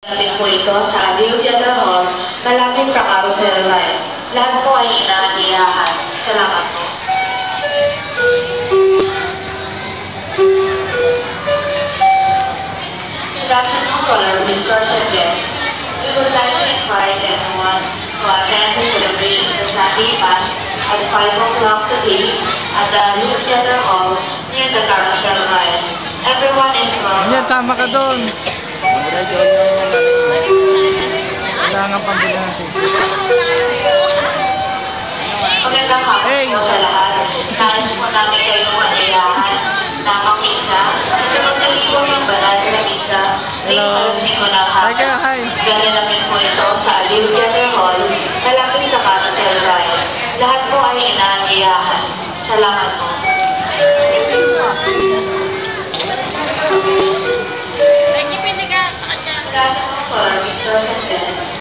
Natin po ito sa Aliw Theater Hall, malapit sa Carousel Line. Lahat po ay inaaniyahan. Salamat po. Good afternoon to our discussion guests. We would like to invite everyone to attend the celebration of Sunday Mass at 5 o'clock today at the Aliw Theater Hall near the Carousel Line. Everyone is welcome. Yan, tama ka doon. Kailangan pambili natin. Magandang hapon po sa lahat. Nais po namin kayong manayahan na makita sa magdaliwang ng banal na misa. Hello. Hi kayo, hi. Gano'n namin po ito sa Aliw Theater Hall, malapit sa Carousel Line. Lahat po ay inaaniyahan. Salamat po.